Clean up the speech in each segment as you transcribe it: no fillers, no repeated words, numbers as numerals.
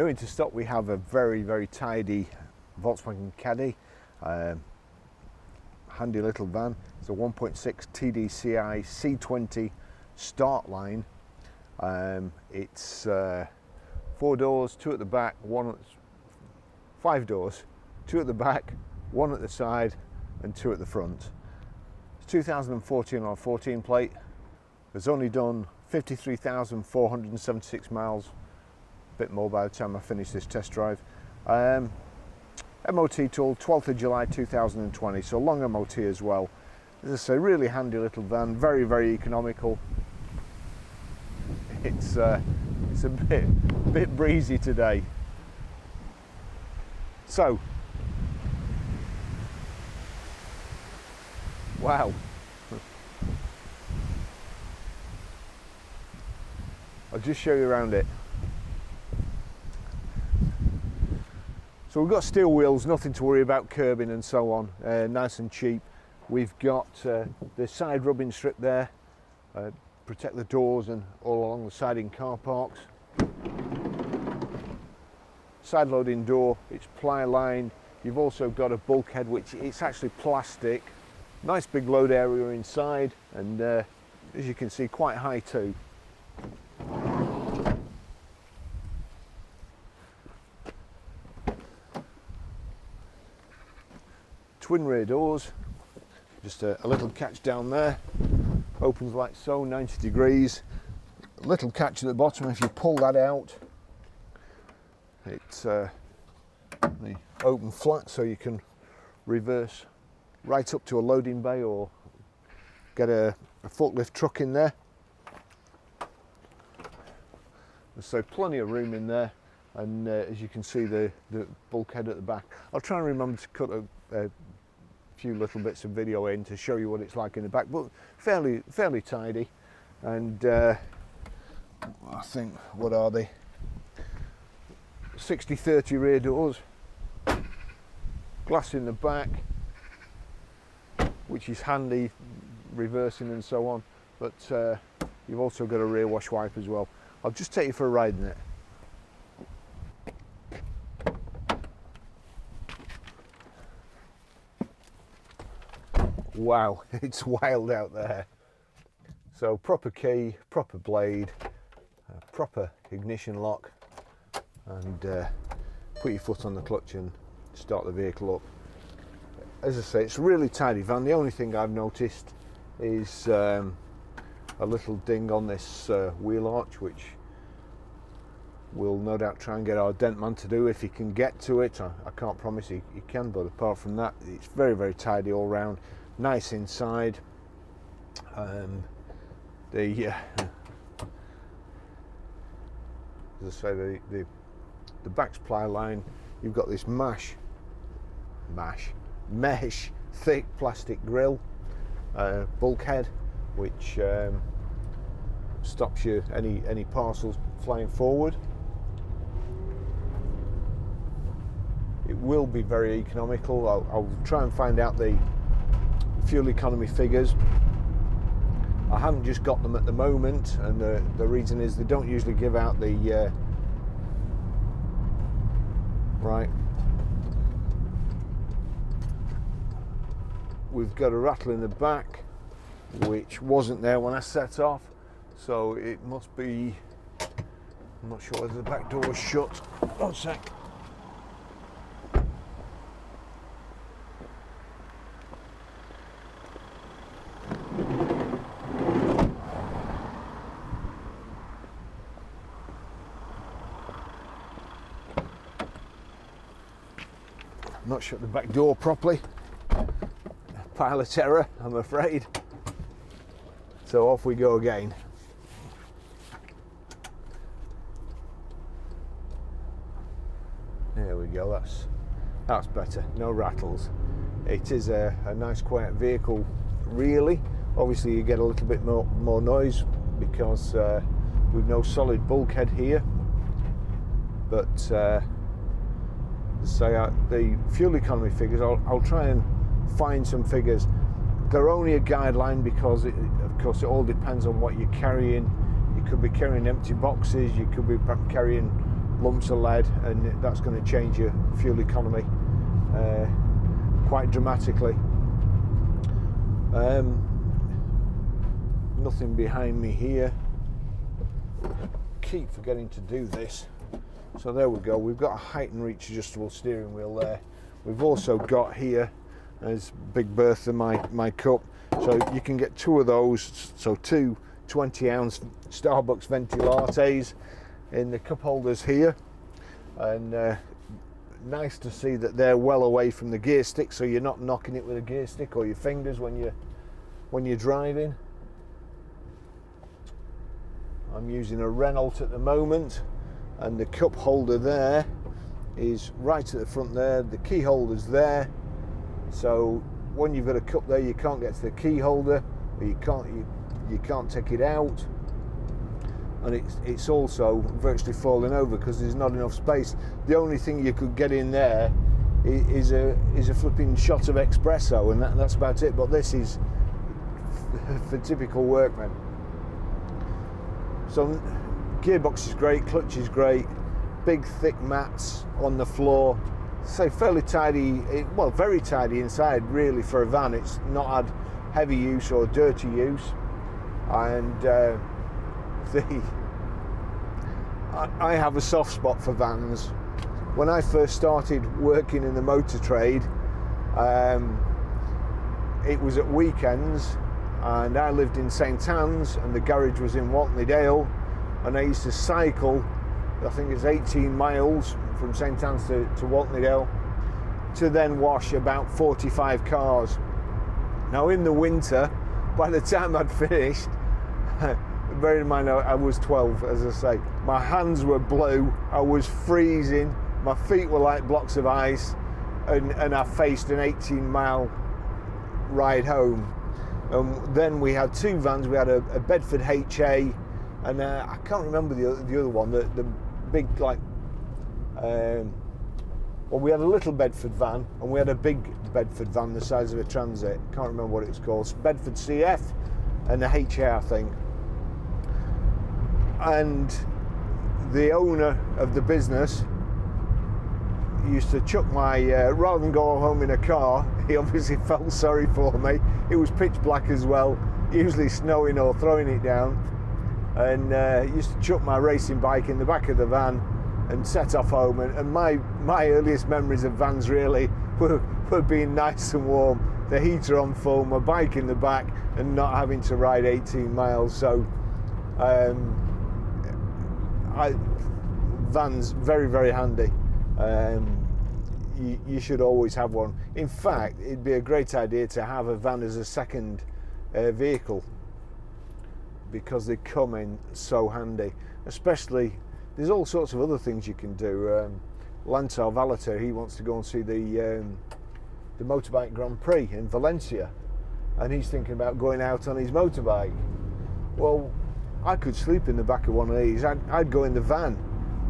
New into stock, we have a very tidy Volkswagen Caddy, handy little van. It's a 1.6 TDI C20 Startline. It's 4 doors, 2 at the back, 5 doors, 2 at the back, 1 at the side and 2 at the front. It's 2014 on 14 plate. It's only done 53,476 miles, a bit more by the time I finish this test drive. MOT tool 12th of July 2020, so long MOT as well. As I say, really handy little van, very economical. It's a bit breezy today. So, wow. I'll just show you around it. So we've got steel wheels, nothing to worry about, curbing and so on, nice and cheap. We've got the side rubbing strip there, protect the doors and all along the side in car parks. Side loading door, it's ply lined. You've also got a bulkhead which it's actually plastic. Nice big load area inside, and as you can see, quite high too. Twin rear doors, just a little catch down there, opens like so, 90 degrees. A little catch at the bottom, if you pull that out, it's the open flat, so you can reverse right up to a loading bay or get a forklift truck in there. So plenty of room in there, and as you can see, the bulkhead at the back. I'll try and remember to cut a few little bits of video in to show you what it's like in the back, but fairly tidy. And I think, what are they, 60/30 rear doors, glass in the back, which is handy reversing and so on, but you've also got a rear wash wipe as well. I'll just take you for a ride in it. Wow, it's wild out there. So proper key, proper blade, proper ignition lock, and put your foot on the clutch and start the vehicle up. As I say, it's a really tidy van. The only thing I've noticed is a little ding on this wheel arch, which we'll no doubt try and get our dent man to do if he can get to it. I can't promise he can, but apart from that, it's very tidy all round. Nice inside. As I say, the back's ply line. You've got this mesh thick plastic grille, bulkhead, which stops you any parcels flying forward. It will be very economical. I'll try and find out the fuel economy figures. I haven't just got them at the moment, and the reason is they don't usually give out the right. We've got a rattle in the back, which wasn't there when I set off, so it must be, I'm not sure whether the back door was shut. 1 sec. Not shut the back door properly. Pilot error, I'm afraid. So off we go again. There we go, that's better, no rattles. It is a nice quiet vehicle, really. Obviously you get a little bit more noise because we've no solid bulkhead here, but the fuel economy figures, I'll try and find some figures. They're only a guideline because of course it all depends on what you're carrying. You could be carrying empty boxes, you could be carrying lumps of lead, and that's going to change your fuel economy quite dramatically. Nothing behind me here. Keep forgetting to do this. So there we go. We've got a height and reach adjustable steering wheel there. We've also got here, as Big Bertha, my cup. So you can get two of those. So two 20-ounce Starbucks venti lattes in the cup holders here, and nice to see that they're well away from the gear stick, so you're not knocking it with a gear stick or your fingers when you're driving. I'm using a Renault at the moment, and the cup holder there is right at the front there. The key holder's there, so when you've got a cup there, you can't get to the key holder, or you can't take it out, and it's also virtually falling over because there's not enough space. The only thing you could get in there is a flipping shot of espresso, and that's about it. But this is for typical workmen. So gearbox is great, clutch is great, big thick mats on the floor. So fairly tidy, well, very tidy inside really for a van. It's not had heavy use or dirty use, and I have a soft spot for vans. When I first started working in the motor trade, it was at weekends, and I lived in St Anne's, and the garage was in Whatney-Dale, and I used to cycle, I think it's 18 miles from St Anne's to Whatney-Dale, to then wash about 45 cars. Now in the winter, by the time I'd finished, bear in mind I was 12, as I say, my hands were blue, I was freezing, my feet were like blocks of ice, and I faced an 18-mile ride home. Then we had two vans. We had a Bedford HA, and I can't remember the other one, the big, like, well, we had a little Bedford van, and we had a big Bedford van the size of a Transit. Can't remember what it was called. Bedford CF and a HA, I think. And the owner of the business used to chuck my, rather than go home in a car, he obviously felt sorry for me. It was pitch black as well, usually snowing or throwing it down, and he used to chuck my racing bike in the back of the van and set off home. And my earliest memories of vans really were being nice and warm, the heater on full, my bike in the back, and not having to ride 18 miles. So vans, very, very handy. You should always have one. In fact, it'd be a great idea to have a van as a second vehicle, because they come in so handy. Especially, there's all sorts of other things you can do. Lantar Valater, he wants to go and see the Motorbike Grand Prix in Valencia, and he's thinking about going out on his motorbike. Well, I could sleep in the back of one of these. I'd go in the van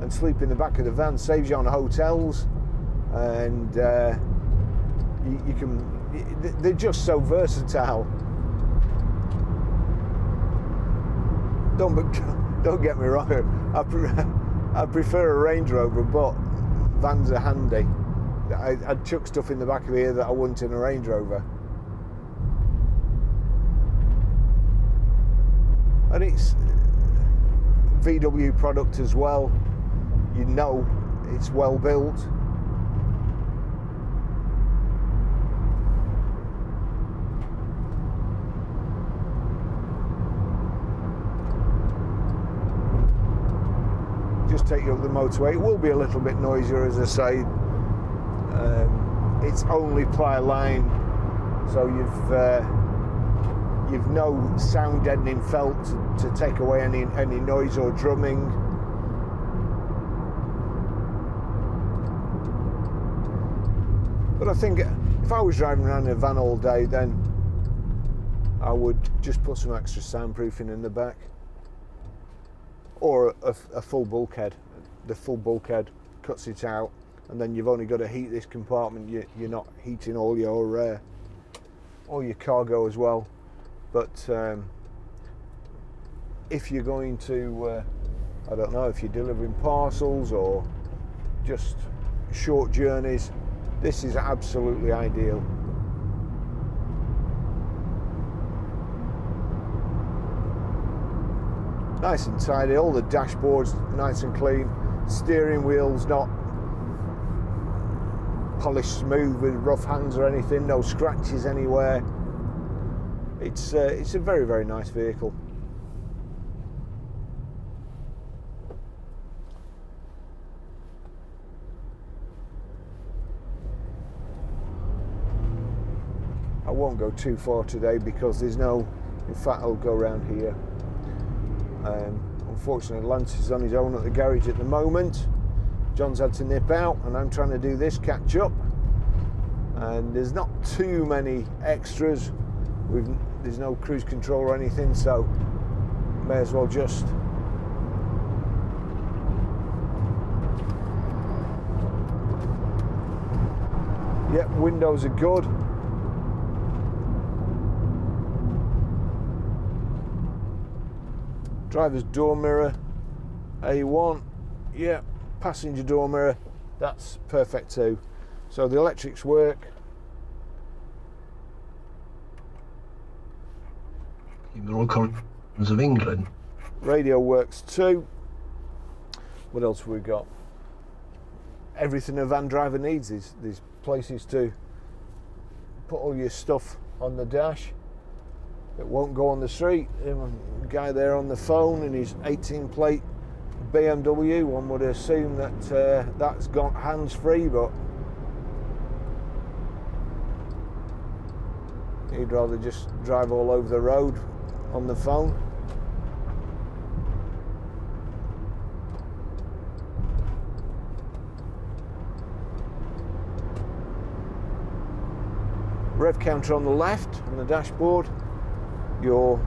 and sleep in the back of the van. Saves you on hotels, and you can. They're just so versatile. Don't get me wrong. I prefer a Range Rover, but vans are handy. I'd chuck stuff in the back of here that I wouldn't in a Range Rover. And it's VW product as well. You know it's well built. Just take you up the motorway. It will be a little bit noisier, as I say. It's only ply line, so you've no sound deadening felt to take away any noise or drumming. But I think if I was driving around in a van all day, then I would just put some extra soundproofing in the back, or a full bulkhead. The full bulkhead cuts it out, and then you've only got to heat this compartment. You're not heating all your cargo as well. But if you're going to I don't know if you're delivering parcels or just short journeys. This is absolutely ideal. Nice and tidy, all the dashboard's nice and clean, steering wheel's not polished smooth with rough hands or anything, no scratches anywhere. It's a very, very nice vehicle. I won't go too far today because there's no, in fact I'll go around here. Unfortunately Lance is on his own at the garage at the moment. John's had to nip out and I'm trying to do this catch up, and there's not too many extras. There's no cruise control or anything, so may as well just yep, windows are good. Driver's door mirror, A1, yeah, passenger door mirror, that's perfect too. So the electrics work. The all corners of England. Radio works too. What else have we got? Everything a van driver needs is these places to put all your stuff on the dash. It won't go on the street. A guy there on the phone in his 18 plate BMW, one would assume that that's got hands-free, but he'd rather just drive all over the road on the phone. Rev counter on the left on the dashboard. Your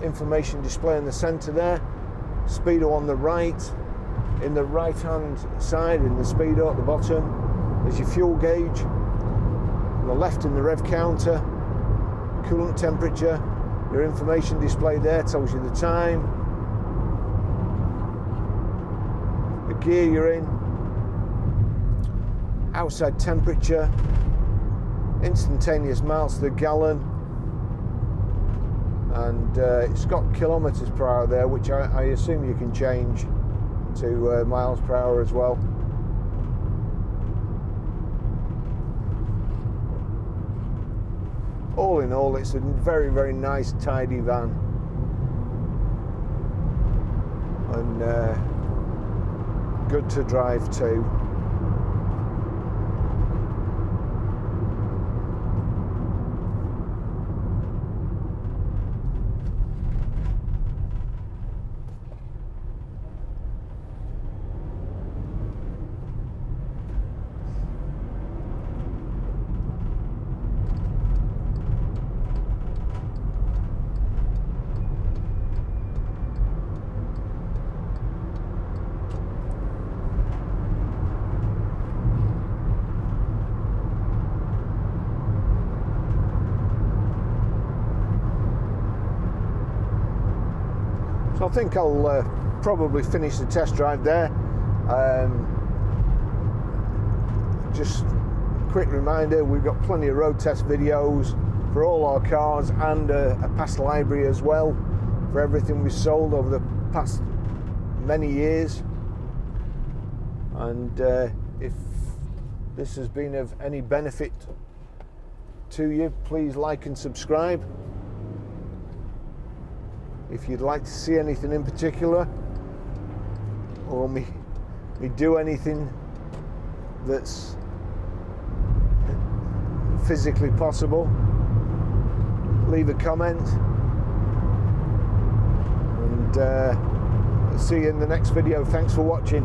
information display in the centre there, speedo on the right, in the right hand side in the speedo at the bottom there's your fuel gauge, on the left in the rev counter, coolant temperature, your information display there tells you the time, the gear you're in, outside temperature, instantaneous miles to the gallon, and it's got kilometers per hour there, which I assume you can change to miles per hour as well. All in all, it's a very, very nice, tidy van, and good to drive too. So I think I'll probably finish the test drive there. Just a quick reminder, we've got plenty of road test videos for all our cars, and a past library as well for everything we've sold over the past many years. And if this has been of any benefit to you, please like and subscribe. If you'd like to see anything in particular, or me do anything that's physically possible, leave a comment, and see you in the next video. Thanks for watching.